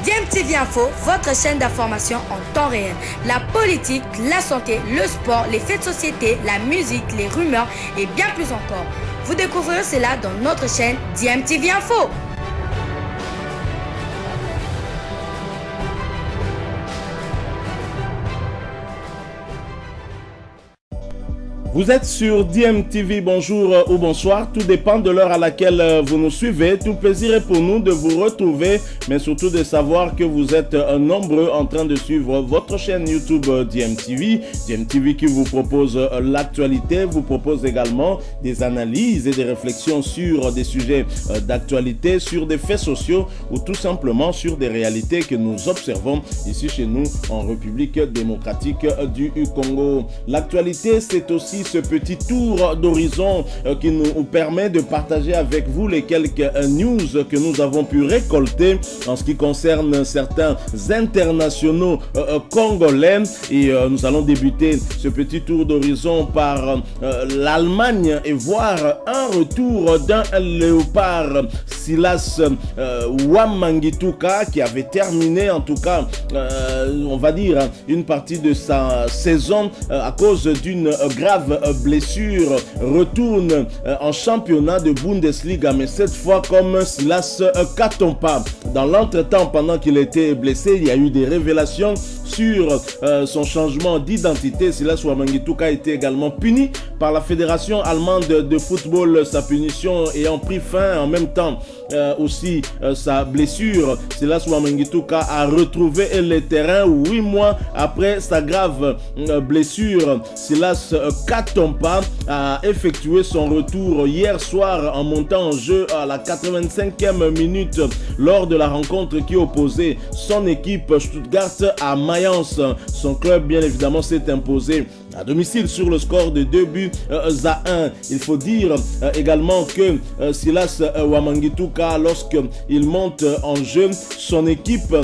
DMTV Info, votre chaîne d'information en temps réel. La politique, la santé, le sport, les faits de société, la musique, les rumeurs et bien plus encore. Vous découvrirez cela dans notre chaîne DMTV Info. Vous êtes sur DMTV, bonjour ou bonsoir, tout dépend de l'heure à laquelle vous nous suivez. Tout plaisir est pour nous de vous retrouver, mais surtout de savoir que vous êtes nombreux en train de suivre votre chaîne YouTube DMTV. DMTV qui vous propose l'actualité, vous propose également des analyses et des réflexions sur des sujets d'actualité, sur des faits sociaux ou tout simplement sur des réalités que nous observons ici chez nous en République démocratique du Congo. L'actualité, c'est aussi ce petit tour d'horizon qui nous permet de partager avec vous les quelques news que nous avons pu récolter en ce qui concerne certains internationaux congolais. Et nous allons débuter ce petit tour d'horizon par l'Allemagne et voir un retour d'un léopard, Silas Wamangituka, qui avait terminé en tout cas, on va dire, une partie de sa saison à cause d'une grave blessure, retourne en championnat de Bundesliga, mais cette fois comme Silas Katompa. Dans l'entretemps, pendant qu'il était blessé, il y a eu des révélations sur son changement d'identité. Silas Wamangituka a été également puni par la Fédération allemande de football, sa punition ayant pris fin en même temps aussi sa blessure. Silas Wamangituka a retrouvé le terrain 8 mois après sa grave blessure. Silas Katompa a effectué son retour hier soir en montant en jeu à la 85e minute lors de la rencontre qui opposait son équipe Stuttgart à Mayence. Son club bien évidemment s'est imposé à domicile sur le score de 2 buts à 1. Il faut dire également que Silas Wamangituka, lorsqu'il monte en jeu, son équipe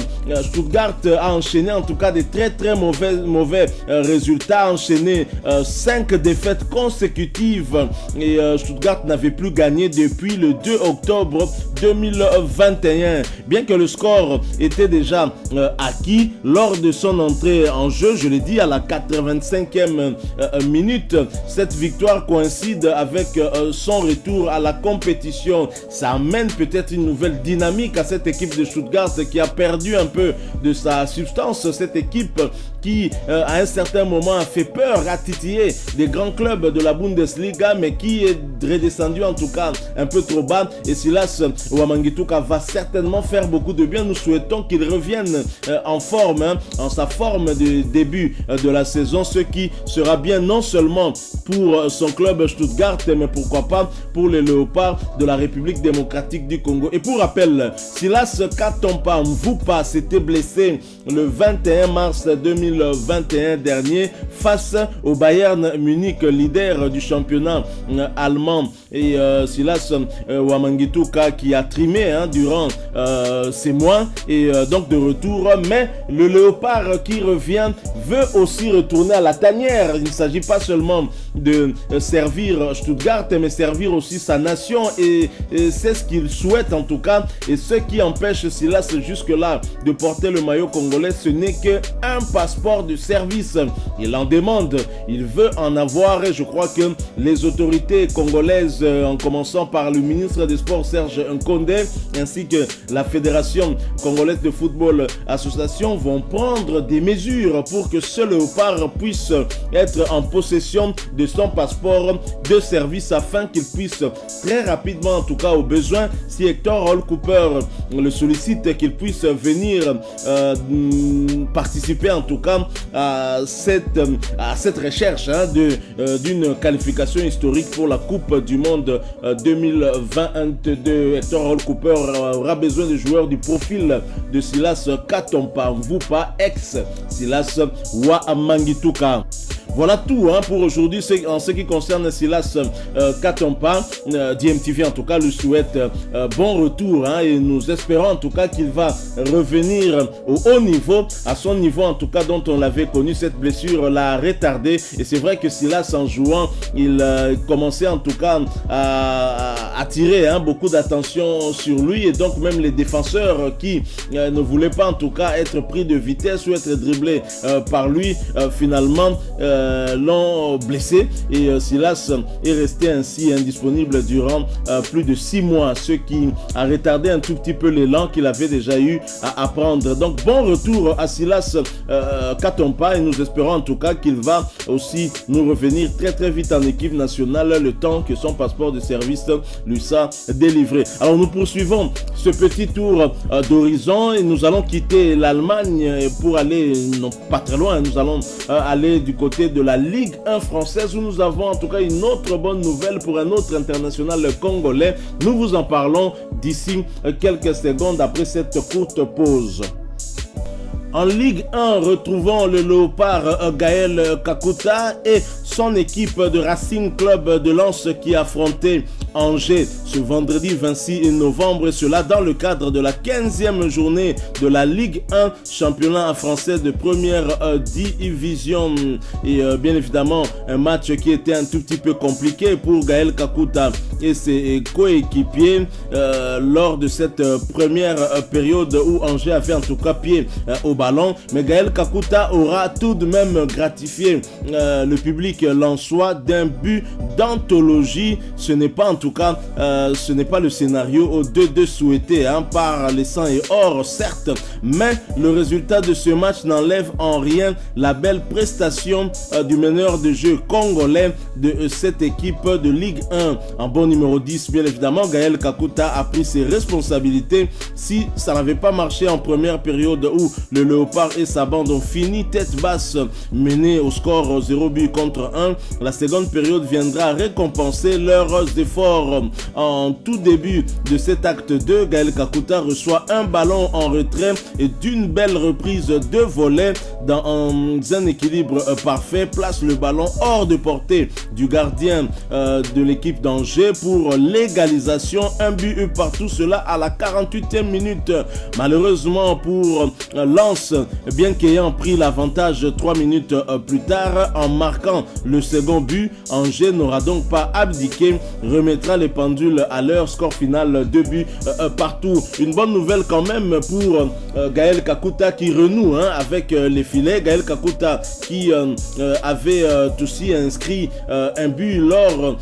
Stuttgart a enchaîné en tout cas des très mauvais résultats, a enchaîné 5 défaites consécutives et Stuttgart n'avait plus gagné depuis le 2 octobre 2021. Bien que le score était déjà acquis lors de son entrée en jeu, je l'ai dit, à la 85e minute, cette victoire coïncide avec son retour à la compétition. Ça amène peut-être une nouvelle dynamique à cette équipe de Stuttgart qui a perdu un peu de sa substance. Cette équipe qui à un certain moment a fait peur, a titillé des grands clubs de la Bundesliga, mais qui est redescendu en tout cas un peu trop bas. Et Silas Wamangituka va certainement faire beaucoup de bien. Nous souhaitons qu'il revienne en forme, en sa forme de début de la saison, ce qui sera bien non seulement pour son club Stuttgart, mais pourquoi pas pour les Léopards de la République démocratique du Congo. Et pour rappel, Silas Katompa Mvupa s'était blessé le 21 mars 2021 dernier face au Bayern Munich, leader du championnat allemand. Et Silas Wamangituka qui a trimé durant ces mois et donc de retour, mais le léopard qui revient veut aussi retourner à la tanière. Il ne s'agit pas seulement de servir Stuttgart, mais servir aussi sa nation, et c'est ce qu'il souhaite en tout cas. Et ce qui empêche Silas jusque-là de porter le maillot congolais, ce n'est qu'un passeport de service. Il en demande, il veut en avoir, et je crois que les autorités congolaises, en commençant par le ministre des Sports Serge Nkondé, ainsi que la Fédération congolaise de football association, vont prendre des mesures pour que ce léopard puisse être en possession de son passeport de service afin qu'il puisse très rapidement, en tout cas au besoin, si Hector Hall Cooper le sollicite, qu'il puisse venir participer en tout cas à cette recherche d'une qualification historique pour la Coupe du Monde 2022. Hector Hall Cooper aura besoin de joueurs du profil de Silas Katompa Mvupa, ex Silas Wamangituka. Voilà tout pour aujourd'hui en ce qui concerne Silas Katompa. DMTV en tout cas lui souhaite bon retour et nous espérons en tout cas qu'il va revenir au haut niveau, à son niveau en tout cas dont on l'avait connu. Cette blessure l'a retardé et c'est vrai que Silas en jouant il commençait en tout cas à attirer beaucoup d'attention sur lui et donc même les défenseurs qui ne voulaient pas en tout cas être pris de vitesse ou être dribblés par lui finalement l'ont blessé et Silas est resté ainsi indisponible durant plus de 6 mois, ce qui a retardé un tout petit peu l'élan qu'il avait déjà eu à apprendre. Donc bon retour à Silas Katompa et nous espérons en tout cas qu'il va aussi nous revenir très très vite en équipe nationale le temps que son passeport de service lui soit délivré. Alors nous poursuivons ce petit tour d'horizon et nous allons quitter l'Allemagne pour aller, non pas très loin, nous allons aller du côté de la Ligue 1 française où nous avons en tout cas une autre bonne nouvelle pour un autre international congolais. Nous vous en parlons d'ici quelques secondes après cette courte pause. En Ligue 1, retrouvons le léopard Gaël Kakuta et son équipe de Racing Club de Lens qui affrontait Angers ce vendredi 26 novembre, et cela dans le cadre de la 15e journée de la Ligue 1, championnat français de première division. Et bien évidemment, un match qui était un tout petit peu compliqué pour Gaël Kakuta et ses coéquipiers lors de cette première période où Angers a fait en tout cas pied au ballon. Mais Gaël Kakuta aura tout de même gratifié le public lensois d'un but d'anthologie. Ce n'est pas en tout cas ce n'est pas le scénario au 2-2 souhaité par les sangs et or certes, mais le résultat de ce match n'enlève en rien la belle prestation du meneur de jeu congolais de cette équipe de Ligue 1. En bon numéro 10, bien évidemment, Gaël Kakuta a pris ses responsabilités. Si ça n'avait pas marché en première période où le Léopard et sa bande ont fini tête basse menés au score 0 but contre 1, la seconde période viendra récompenser leurs efforts. En tout début de cet acte 2, Gaël Kakuta reçoit un ballon en retrait et d'une belle reprise de volée dans un équilibre parfait, place le ballon hors de portée du gardien de l'équipe d'Angers pour l'égalisation. Un but partout, cela à la 48e minute. Malheureusement pour Lens, bien qu'ayant pris l'avantage 3 minutes plus tard en marquant le second but, Angers n'aura donc pas abdiqué, remettra les pendules à leur score final 2 buts partout. Une bonne nouvelle quand même pour Gaël Kakuta qui renoue avec les filets. Gaël Kakuta qui avait aussi inscrit un but lors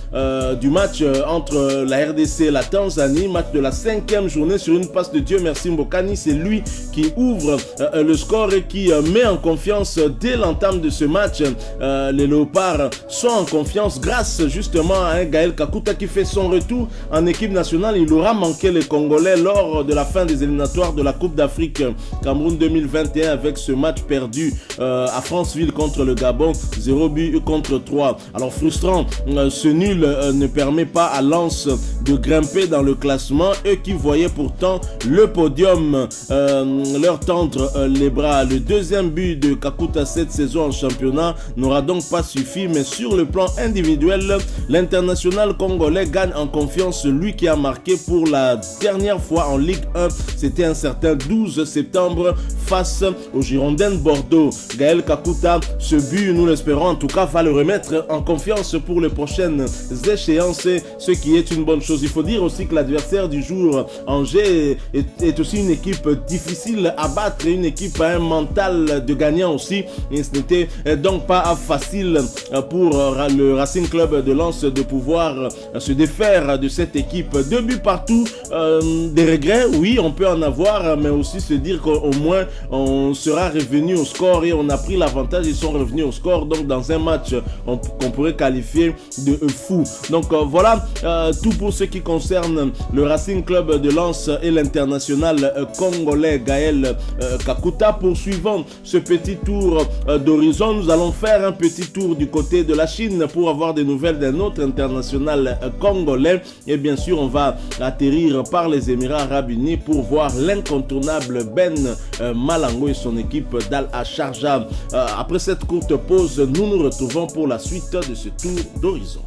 du match entre la RDC et la Tanzanie, match de la 5e journée sur une passe de Dieu merci Mbokani. C'est lui qui ouvre le score et qui met en confiance dès l'entame de ce match. Les Léopards sont en confiance grâce justement à Gaël Kakuta qui fait son retour en équipe nationale. Il aura manqué les Congolais lors de la fin des éliminatoires de la Coupe d'Afrique Cameroun 2021 avec ce match perdu à Franceville contre le Gabon, 0 but contre 3. Alors frustrant, ce nul ne permet pas à Lens de grimper dans le classement, eux qui voyaient pourtant le podium leur tendre les bras. Le deuxième but de Kakuta cette saison en championnat n'aura donc pas suffi, mais sur le plan individuel, l'international congolais gagne en confiance. Lui qui a marqué pour la dernière fois en Ligue 1, c'était un certain 12 septembre face aux Girondins de Bordeaux. Gaël Kakuta, ce but, nous l'espérons en tout cas, va le remettre en confiance pour les prochaines échéances, ce qui est une bonne chose. Il faut dire aussi que l'adversaire du jour, Angers, est aussi une équipe difficile à battre, une équipe à un mental de gagnant aussi, et ce n'était donc pas facile pour le Racing Club de Lens de pouvoir se défaire de cette équipe. 2 buts partout, des regrets, oui, on peut en avoir, mais aussi se dire qu'au moins on sera revenu au score et on a pris l'avantage, ils sont revenus au score, donc dans un match qu'on pourrait qualifier de fou. Donc voilà tout pour ce qui concerne le Racing Club de Lens et l'international congolais Gaël Kakuta. Poursuivons ce petit tour d'horizon, nous allons faire un petit tour du côté de la Chine pour avoir des nouvelles d'un autre international congolais. congolais. Et bien sûr, on va atterrir par les Émirats Arabes Unis pour voir l'incontournable Ben Malango et son équipe d'Al Sharjah. Après cette courte pause, nous nous retrouvons pour la suite de ce tour d'horizon.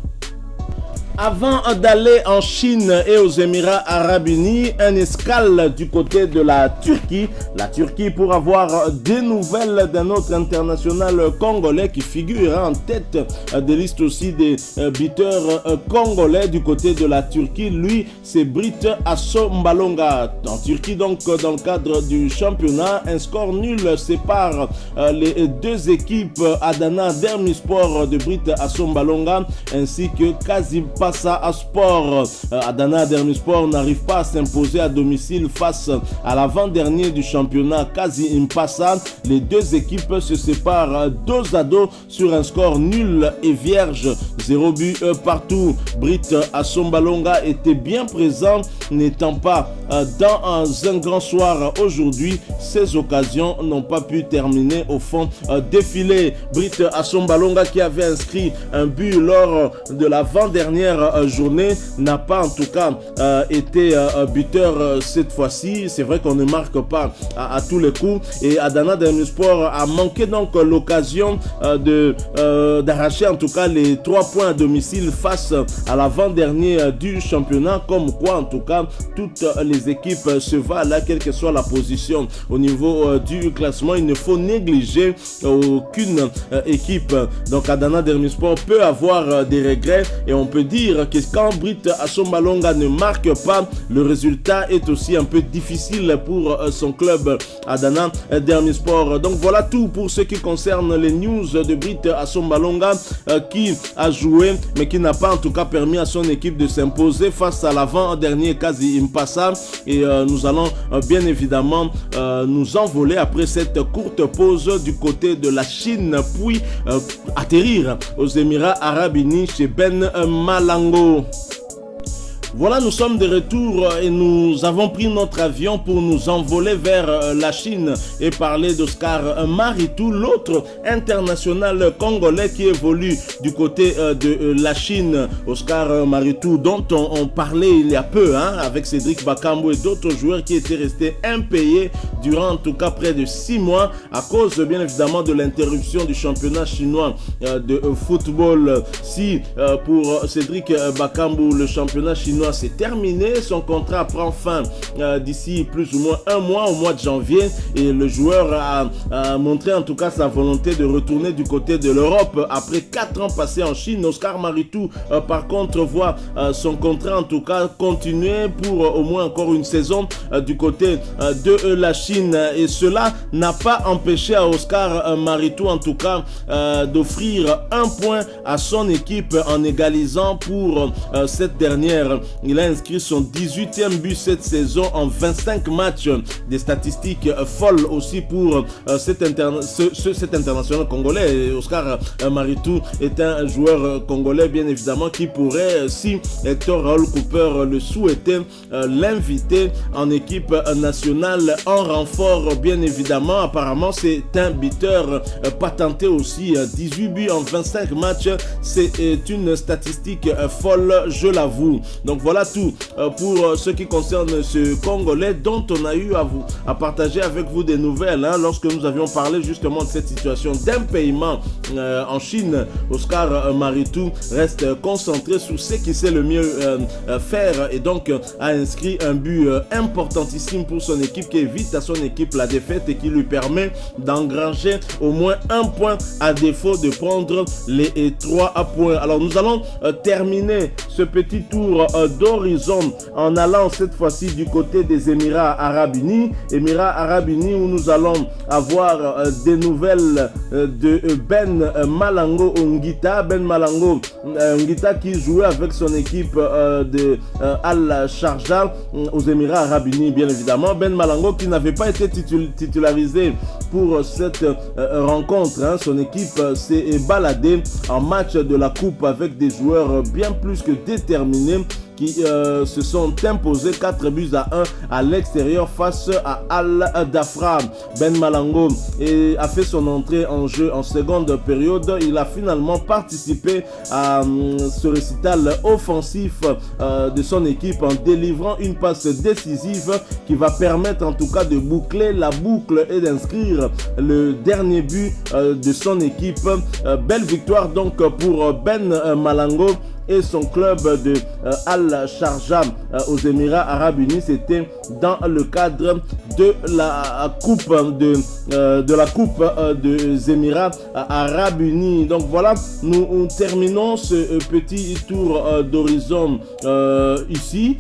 Avant d'aller en Chine et aux Émirats Arabes Unis, un escale du côté de la Turquie. La Turquie pour avoir des nouvelles d'un autre international congolais qui figure en tête des listes aussi des buteurs congolais du côté de la Turquie. Lui, c'est Britt Assombalonga. En Turquie, donc, dans le cadre du championnat, un score nul sépare les deux équipes Adana Demirspor de Britt Assombalonga ainsi que Kazipasa Sport. Adana Demirspor n'arrive pas à s'imposer à domicile face à l'avant-dernier du championnat Kazi Impasa. Les deux équipes se séparent dos à dos sur un score nul et vierge. 0 but partout. Britt Assombalonga était bien présent, n'étant pas dans un grand soir aujourd'hui. Ces occasions n'ont pas pu terminer au fond défilé. Britt Assombalonga qui avait inscrit un but lors de l'avant-dernière journée n'a pas en tout cas été buteur cette fois-ci. C'est vrai qu'on ne marque pas à tous les coups et Adana Demirspor a manqué donc l'occasion d'arracher en tout cas les 3 points à domicile face à l'avant-dernier du championnat, comme quoi en tout cas toutes les équipes se valent là, quelle que soit la position au niveau du classement. Il ne faut négliger aucune équipe. Donc Adana Demirspor peut avoir des regrets et on peut dire que quand Britt Assombalonga ne marque pas, le résultat est aussi un peu difficile pour son club Adana Demirspor. Donc voilà tout pour ce qui concerne les news de Britt Assombalonga qui a joué mais qui n'a pas en tout cas permis à son équipe de s'imposer face à l'avant-dernier Kazi Impasa. Et nous allons bien évidemment nous envoler après cette courte pause du côté de la Chine puis atterrir aux Émirats Arabes Unis chez Ben Malango. Voilà, nous sommes de retour et nous avons pris notre avion pour nous envoler vers la Chine et parler d'Oscar Maritou, l'autre international congolais qui évolue du côté de la Chine. Oscar Maritou dont on parlait il y a peu avec Cédric Bakambu et d'autres joueurs qui étaient restés impayés durant en tout cas près de 6 mois à cause bien évidemment de l'interruption du championnat chinois de football. Si pour Cédric Bakambu le championnat chinois c'est terminé, son contrat prend fin d'ici plus ou moins un mois, au mois de janvier, et le joueur a montré en tout cas sa volonté de retourner du côté de l'Europe après 4 ans passés en Chine. Oscar Maritou par contre voit son contrat en tout cas continuer pour au moins encore une saison du côté de la Chine, et cela n'a pas empêché à Oscar Maritou en tout cas d'offrir un point à son équipe en égalisant pour cette dernière. Il a inscrit son 18e but cette saison en 25 matchs. Des statistiques folles aussi pour cet international congolais. Oscar Maritou est un joueur congolais bien évidemment qui pourrait, si Hector Raoul Cooper le souhaitait, l'inviter en équipe nationale en renfort bien évidemment. Apparemment c'est un buteur patenté aussi. 18 buts en 25 matchs, c'est une statistique folle, je l'avoue. Donc voilà tout pour ce qui concerne ce Congolais dont on a eu à partager avec vous des nouvelles lorsque nous avions parlé justement de cette situation d'impayement en Chine. Oscar Maritou reste concentré sur ce qu'il sait le mieux faire et donc a inscrit un but importantissime pour son équipe qui évite à son équipe la défaite et qui lui permet d'engranger au moins un point à défaut de prendre les 3 points. Alors nous allons terminer ce petit tour d'horizon en allant cette fois-ci du côté des Émirats Arabes Unis. Émirats Arabes Unis où nous allons avoir des nouvelles de Ben Malango Ngita. Ben Malango Ngita qui jouait avec son équipe de Al Sharjah aux Émirats Arabes Unis bien évidemment. Ben Malango qui n'avait pas été titularisé pour cette rencontre. Hein. Son équipe s'est baladée en match de la Coupe avec des joueurs bien plus que déterminés qui se sont imposés 4 buts à 1 à l'extérieur face à Al Dafra. Ben Malango a fait son entrée en jeu en seconde période. Il a finalement participé à ce récital offensif de son équipe en délivrant une passe décisive qui va permettre en tout cas de boucler la boucle et d'inscrire le dernier but de son équipe. Belle victoire donc pour Ben Malango et son club de Al-Sharjah aux Émirats Arabes Unis. C'était dans le cadre de la coupe des Émirats Arabes Unis. Donc voilà, nous terminons ce petit tour d'horizon ici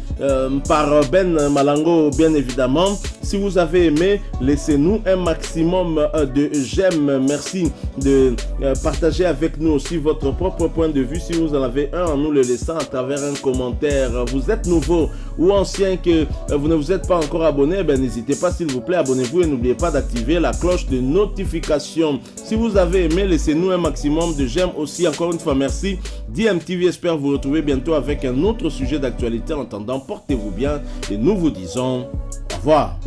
par Ben Malango, bien évidemment. Si vous avez aimé, laissez-nous un maximum de j'aime. Merci de partager avec nous aussi votre propre point de vue. Si vous en avez un, en nous le laissant à travers un commentaire. Vous êtes nouveau ou ancien que vous ne vous êtes pas encore abonné, n'hésitez pas s'il vous plaît, abonnez-vous et n'oubliez pas d'activer la cloche de notification. Si vous avez aimé, laissez-nous un maximum de j'aime aussi. Encore une fois, merci. DMTV espère vous retrouver bientôt avec un autre sujet d'actualité. En attendant, portez-vous bien et nous vous disons au revoir.